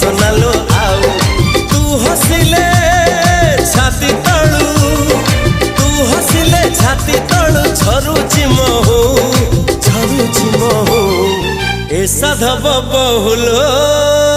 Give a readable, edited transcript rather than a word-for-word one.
सोनालो आउ तू हसिले छाती तळू तू हसिले छाती तळू झरुची महू ए साधव बहुलो।